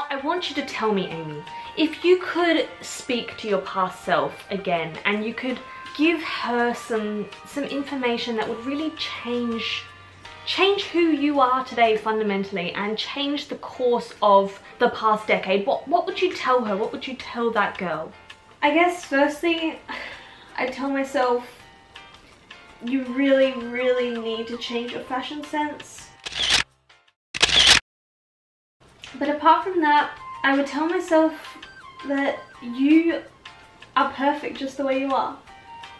I want you to tell me, Aimee, if you could speak to your past self again and you could give her some information that would really change who you are today fundamentally and change the course of the past decade, what would you tell her? What would you tell that girl? I guess firstly, I'd tell myself, you really, really need to change your fashion sense. But apart from that, I would tell myself that you are perfect just the way you are.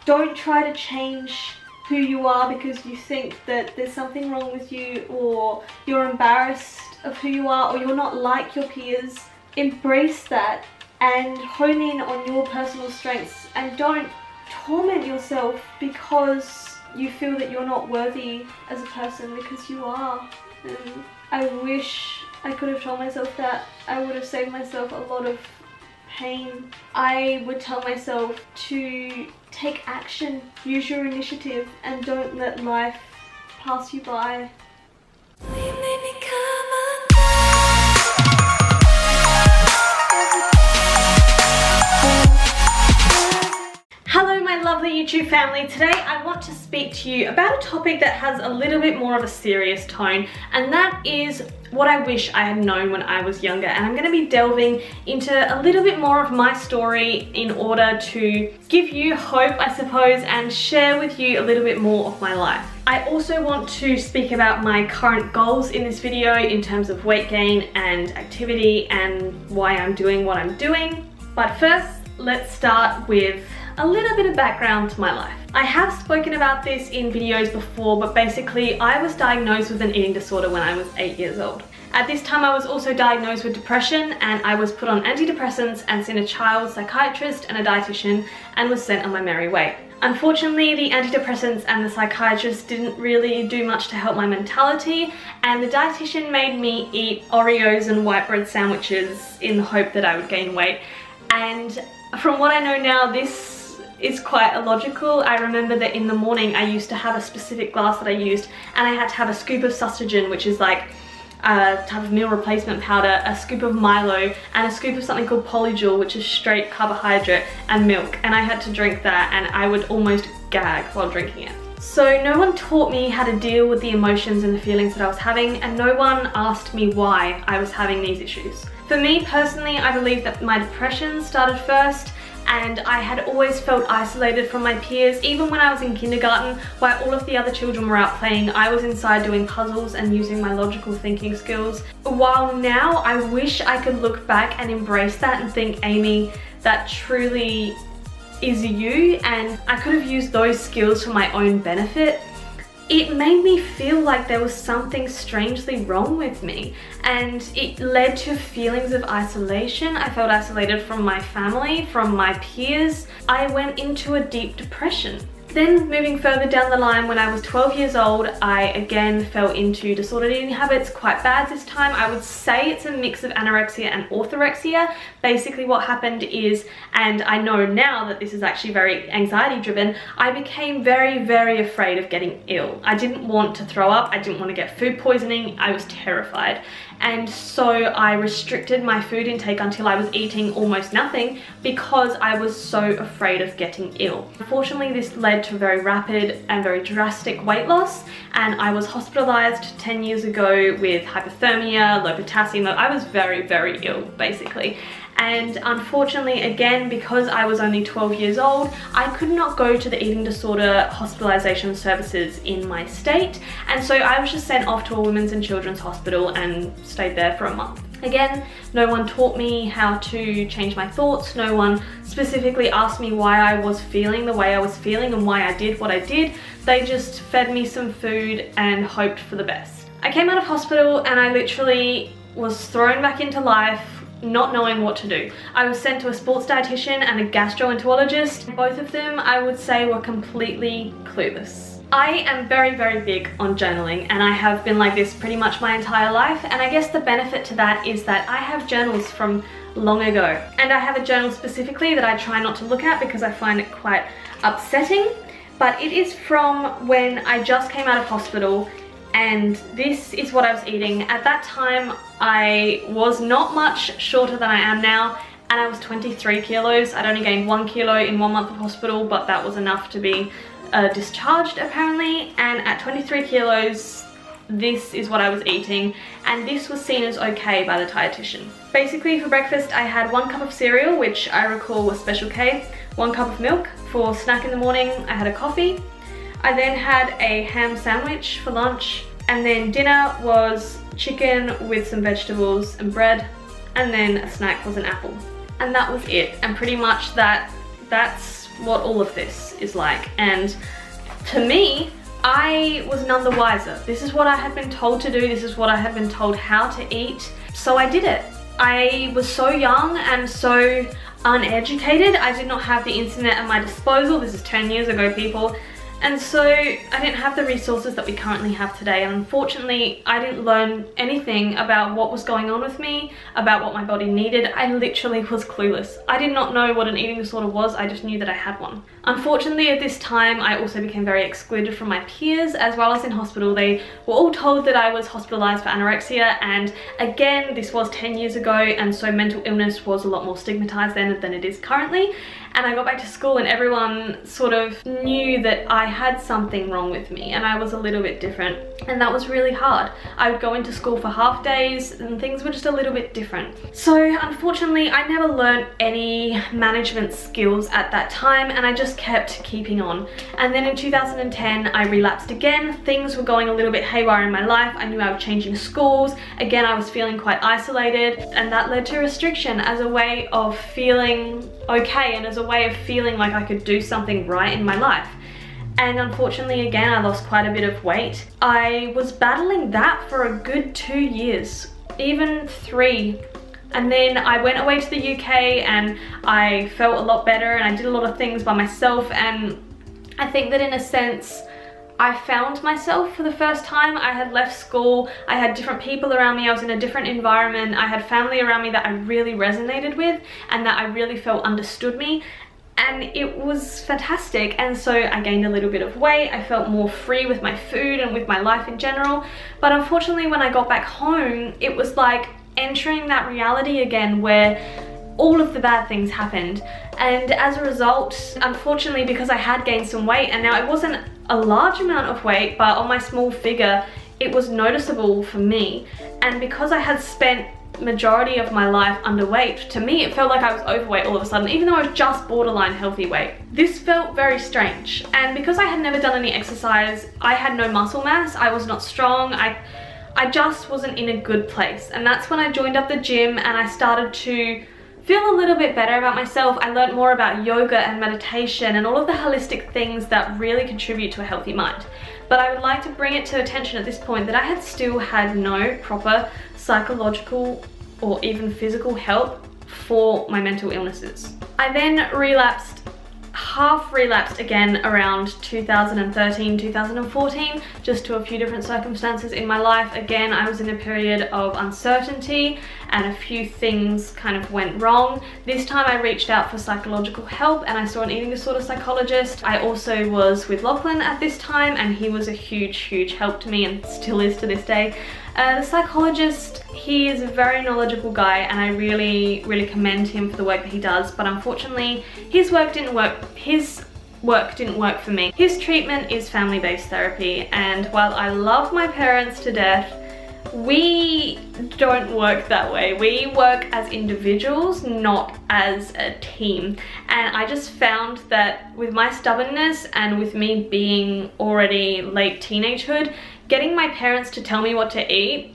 Don't try to change who you are because you think that there's something wrong with you, or you're embarrassed of who you are, or you're not like your peers. Embrace that and hone in on your personal strengths, and don't torment yourself because you feel that you're not worthy as a person, because you are. And I wish I could have told myself that. I would have saved myself a lot of pain. I would tell myself to take action, use your initiative, and don't let life pass you by. Hello my lovely YouTube family. Today I want to speak to you about a topic that has a little bit more of a serious tone, and that is what I wish I had known when I was younger. And I'm going to be delving into a little bit more of my story in order to give you hope, I suppose, and share with you a little bit more of my life. I also want to speak about my current goals in this video in terms of weight gain and activity and why I'm doing what I'm doing. But first, let's start with a little bit of background to my life. I have spoken about this in videos before, but basically I was diagnosed with an eating disorder when I was 8 years old. At this time I was also diagnosed with depression, and I was put on antidepressants and seen a child psychiatrist and a dietitian and was sent on my merry way. Unfortunately, the antidepressants and the psychiatrist didn't really do much to help my mentality, and the dietitian made me eat Oreos and white bread sandwiches in the hope that I would gain weight. And from what I know now, this is quite illogical. I remember that in the morning I used to have a specific glass that I used, and I had to have a scoop of Sustagen, which is like a type of meal replacement powder, a scoop of Milo, and a scoop of something called Polygel, which is straight carbohydrate, and milk, and I had to drink that, and I would almost gag while drinking it. So no one taught me how to deal with the emotions and the feelings that I was having, and no one asked me why I was having these issues. For me personally, I believe that my depression started first, and I had always felt isolated from my peers. Even when I was in kindergarten, while all of the other children were out playing, I was inside doing puzzles and using my logical thinking skills. While now I wish I could look back and embrace that and think, Aimee, that truly is you, and I could have used those skills for my own benefit. It made me feel like there was something strangely wrong with me, and it led to feelings of isolation. I felt isolated from my family, from my peers. I went into a deep depression. Then moving further down the line, when I was 12 years old, I again fell into disordered eating habits, quite bad this time. I would say it's a mix of anorexia and orthorexia. Basically what happened is, and I know now that this is actually very anxiety driven, I became very, very afraid of getting ill. I didn't want to throw up, I didn't want to get food poisoning, I was terrified. And so I restricted my food intake until I was eating almost nothing because I was so afraid of getting ill. Unfortunately, this led to very rapid and very drastic weight loss, and I was hospitalized 10 years ago with hypothermia, low potassium. I was very, very ill basically. And unfortunately, again, because I was only 12 years old, I could not go to the eating disorder hospitalization services in my state, and so I was just sent off to a women's and children's hospital and stayed there for a month. Again, no one taught me how to change my thoughts. No one specifically asked me why I was feeling the way I was feeling and why I did what I did. They just fed me some food and hoped for the best. I came out of hospital and I literally was thrown back into life, not knowing what to do. I was sent to a sports dietitian and a gastroenterologist. Both of them, I would say, were completely clueless. I am very, very big on journaling, and I have been like this pretty much my entire life, and I guess the benefit to that is that I have journals from long ago, and I have a journal specifically that I try not to look at because I find it quite upsetting, but it is from when I just came out of hospital, and this is what I was eating. At that time, I was not much shorter than I am now, and I was 23 kilos. I'd only gained 1 kilo in 1 month of hospital, but that was enough to be discharged apparently. And at 23 kilos, this is what I was eating, and this was seen as okay by the dietitian. Basically for breakfast I had 1 cup of cereal, which I recall was Special K, 1 cup of milk. For snack in the morning I had a coffee. I then had a ham sandwich for lunch, and then dinner was chicken with some vegetables and bread, and then a snack was an apple. And that was it, and pretty much that's what all of this is like. And to me, I was none the wiser. This is what I had been told to do, this is what I had been told how to eat, so I did it. I was so young and so uneducated. I did not have the internet at my disposal. This is 10 years ago, people. And so I didn't have the resources that we currently have today, and unfortunately I didn't learn anything about what was going on with me, about what my body needed. I literally was clueless. I did not know what an eating disorder was, I just knew that I had one. Unfortunately at this time I also became very excluded from my peers, as well as in hospital. They were all told that I was hospitalized for anorexia, and again this was 10 years ago, and so mental illness was a lot more stigmatized then than it is currently. And I got back to school and everyone sort of knew that I had something wrong with me and I was a little bit different, and that was really hard. I would go into school for half days and things were just a little bit different. So unfortunately I never learned any management skills at that time, and I just kept keeping on. And then in 2010 I relapsed again. Things were going a little bit haywire in my life. I knew I was changing schools. Again, I was feeling quite isolated, and that led to restriction as a way of feeling okay and as a way of feeling like I could do something right in my life. And unfortunately again I lost quite a bit of weight. I was battling that for a good 2 years, even 3. And then I went away to the UK and I felt a lot better, and I did a lot of things by myself, and I think that in a sense I found myself for the first time. I had left school, I had different people around me, I was in a different environment, I had family around me that I really resonated with and that I really felt understood me, and it was fantastic. And so I gained a little bit of weight, I felt more free with my food and with my life in general. But unfortunately when I got back home, it was like entering that reality again where all of the bad things happened. And as a result, unfortunately, because I had gained some weight, and now it wasn't a large amount of weight, but on my small figure it was noticeable for me. And because I had spent majority of my life underweight, to me it felt like I was overweight all of a sudden, even though I was just borderline healthy weight. This felt very strange, and because I had never done any exercise, I had no muscle mass, I was not strong, I just wasn't in a good place. And that's when I joined up the gym and I started to feel a little bit better about myself. I learned more about yoga and meditation and all of the holistic things that really contribute to a healthy mind. But I would like to bring it to attention at this point that I had still had no proper psychological or even physical help for my mental illnesses. I then half relapsed again around 2013, 2014, just to a few different circumstances in my life. Again, I was in a period of uncertainty and a few things kind of went wrong. This time I reached out for psychological help and I saw an eating disorder psychologist. I also was with Lachlan at this time, and he was a huge help to me and still is to this day. The psychologist, he is a very knowledgeable guy and I really commend him for the work that he does, but unfortunately his work didn't work for me. His treatment is family-based therapy, and while I love my parents to death, we don't work that way. We work as individuals, not as a team. And I just found that with my stubbornness and with me being already late teenagehood, getting my parents to tell me what to eat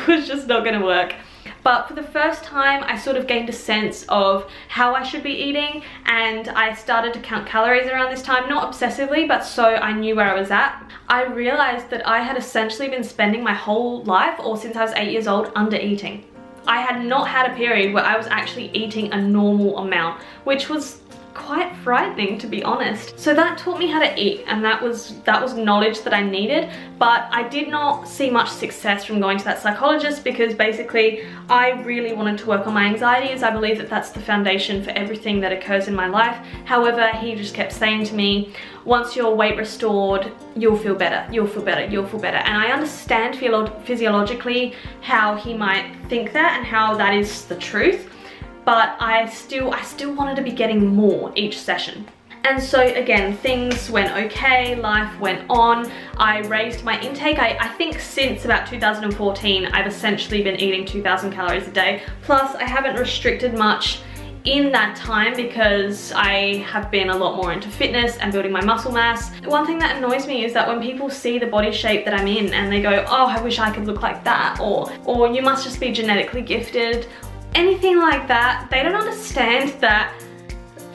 was just not gonna work. But for the first time, I sort of gained a sense of how I should be eating, and I started to count calories around this time, not obsessively, but so I knew where I was at. I realized that I had essentially been spending my whole life, or since I was 8 years old, under eating. I had not had a period where I was actually eating a normal amount, which was quite frightening, to be honest. So that taught me how to eat, and that was knowledge that I needed. But I did not see much success from going to that psychologist, because basically I really wanted to work on my anxieties. I believe that that's the foundation for everything that occurs in my life. However, he just kept saying to me, once your weight restored, you'll feel better, you'll feel better, you'll feel better. And I understand physiologically how he might think that and how that is the truth. But I still wanted to be getting more each session. And so again, things went okay, life went on. I raised my intake. I think since about 2014, I've essentially been eating 2,000 calories a day. Plus, I haven't restricted much in that time because I have been a lot more into fitness and building my muscle mass. One thing that annoys me is that when people see the body shape that I'm in and they go, oh, I wish I could look like that, or you must just be genetically gifted, anything like that, they don't understand that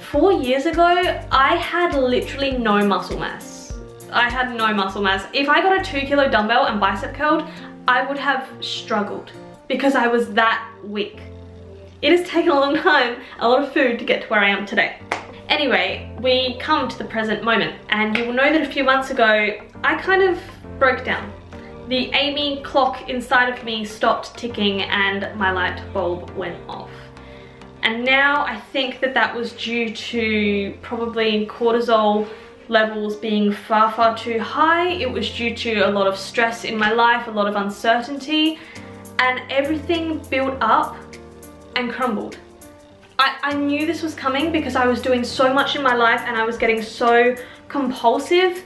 4 years ago, I had literally no muscle mass. I had no muscle mass. If I got a 2 kilo dumbbell and bicep curled, I would have struggled because I was that weak. It has taken a long time, a lot of food to get to where I am today. Anyway, we come to the present moment, and you will know that a few months ago, I kind of broke down. The Aimee clock inside of me stopped ticking and my light bulb went off. And now I think that that was due to probably cortisol levels being far, far too high. It was due to a lot of stress in my life, a lot of uncertainty, and everything built up and crumbled. I knew this was coming because I was doing so much in my life and I was getting so compulsive,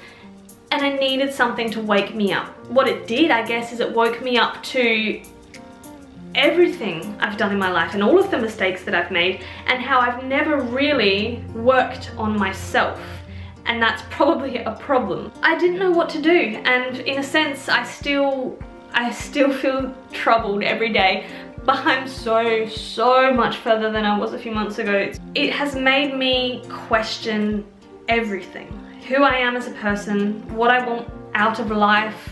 and I needed something to wake me up. What it did, I guess, is it woke me up to everything I've done in my life and all of the mistakes that I've made, and how I've never really worked on myself. And that's probably a problem. I didn't know what to do, and in a sense, I still feel troubled every day, but I'm so much further than I was a few months ago. It has made me question everything. Who I am as a person, what I want out of life,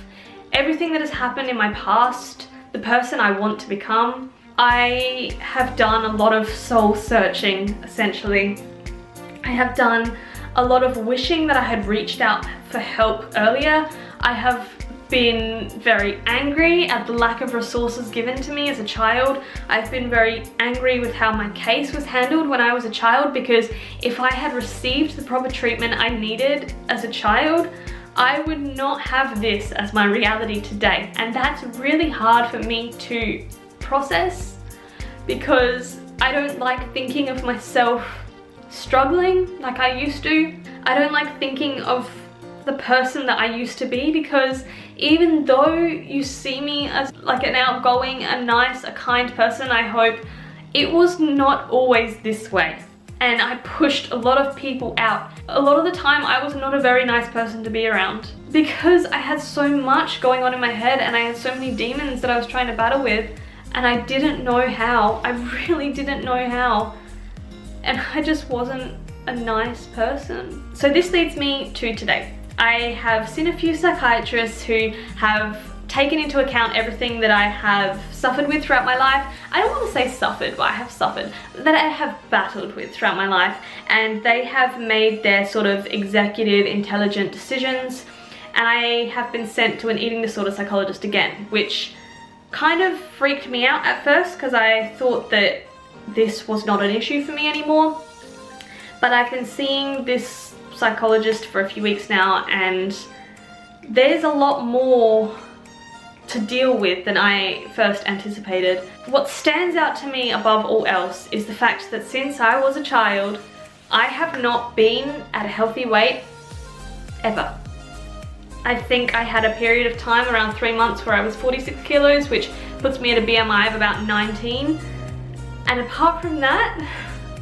everything that has happened in my past, the person I want to become. I have done a lot of soul searching, essentially. I have done a lot of wishing that I had reached out for help earlier. I have been very angry at the lack of resources given to me as a child. I've been very angry with how my case was handled when I was a child, because if I had received the proper treatment I needed as a child, I would not have this as my reality today. And that's really hard for me to process, because I don't like thinking of myself struggling like I used to. I don't like thinking of the person that I used to be, because even though you see me as like an outgoing, a nice, a kind person, I hope, it was not always this way. And I pushed a lot of people out. A lot of the time I was not a very nice person to be around, because I had so much going on in my head and I had so many demons that I was trying to battle with, and I didn't know how. I really didn't know how. And I just wasn't a nice person. So this leads me to today. I have seen a few psychiatrists who have taken into account everything that I have suffered with throughout my life. I don't want to say suffered, but I have suffered, that I have battled with throughout my life, and they have made their sort of executive, intelligent decisions, and I have been sent to an eating disorder psychologist again, which kind of freaked me out at first because I thought that this was not an issue for me anymore. But I've been seeing this psychologist for a few weeks now, and there's a lot more to deal with than I first anticipated. What stands out to me above all else is the fact that since I was a child, I have not been at a healthy weight ever. I think I had a period of time around 3 months where I was 46 kilos, which puts me at a BMI of about 19. And apart from that,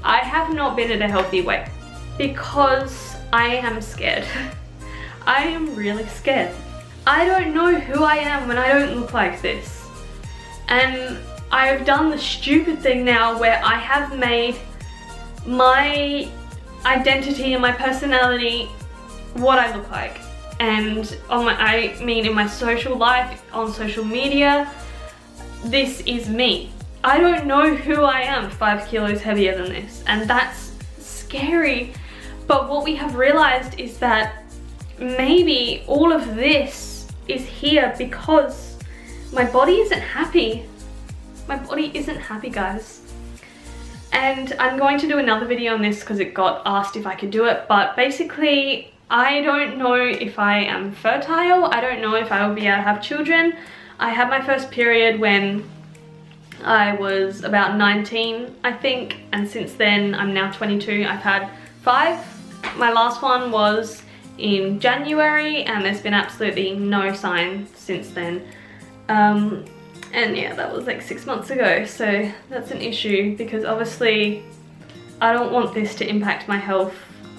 I have not been at a healthy weight because I am scared. I am really scared. I don't know who I am when I don't look like this. And I have done the stupid thing now where I have made my identity and my personality what I look like. And I mean in my social life, on social media, this is me. I don't know who I am 5 kilos heavier than this, and that's scary. But what we have realized is that maybe all of this is here because my body isn't happy. My body isn't happy, guys. And I'm going to do another video on this because it got asked if I could do it, but basically I don't know if I am fertile. I don't know if I will be able to have children. I had my first period when I was about 19, I think, and since then I'm now 22. I've had 5. My last one was in January and there's been absolutely no sign since then. And yeah, that was like 6 months ago, so that's an issue because obviously I don't want this to impact my health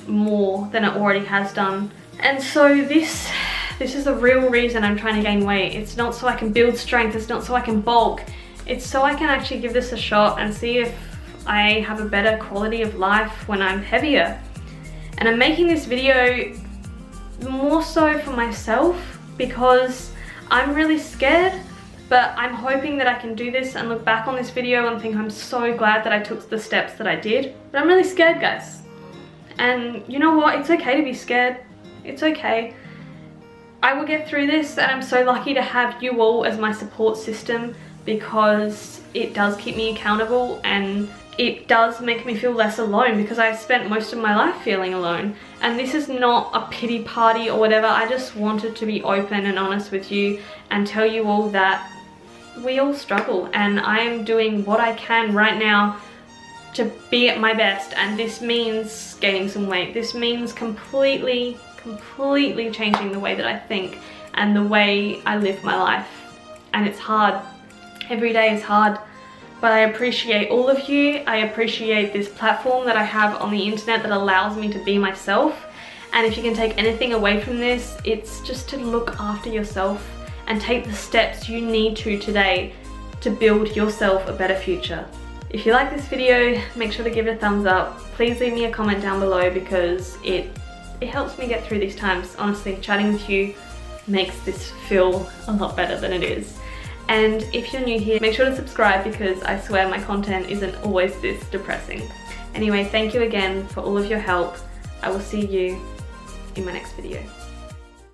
more than it already has done. And so this is the real reason I'm trying to gain weight. It's not so I can build strength, it's not so I can bulk, it's so I can actually give this a shot and see if I have a better quality of life when I'm heavier. And I'm making this video more so for myself because I'm really scared, but I'm hoping that I can do this and look back on this video and think I'm so glad that I took the steps that I did. But I'm really scared, guys. And you know what? It's okay to be scared. It's okay. I will get through this, and I'm so lucky to have you all as my support system because it does keep me accountable and it does make me feel less alone because I've spent most of my life feeling alone. And this is not a pity party or whatever. I just wanted to be open and honest with you and tell you all that we all struggle, and I am doing what I can right now to be at my best, and this means gaining some weight. This means completely changing the way that I think and the way I live my life. And it's hard. Every day is hard. But I appreciate all of you. I appreciate this platform that I have on the internet that allows me to be myself. And if you can take anything away from this, it's just to look after yourself and take the steps you need to today to build yourself a better future. If you like this video, make sure to give it a thumbs up. Please leave me a comment down below because it helps me get through these times. Honestly, chatting with you makes this feel a lot better than it is. And if you're new here, make sure to subscribe because I swear my content isn't always this depressing. Anyway, thank you again for all of your help. I will see you in my next video.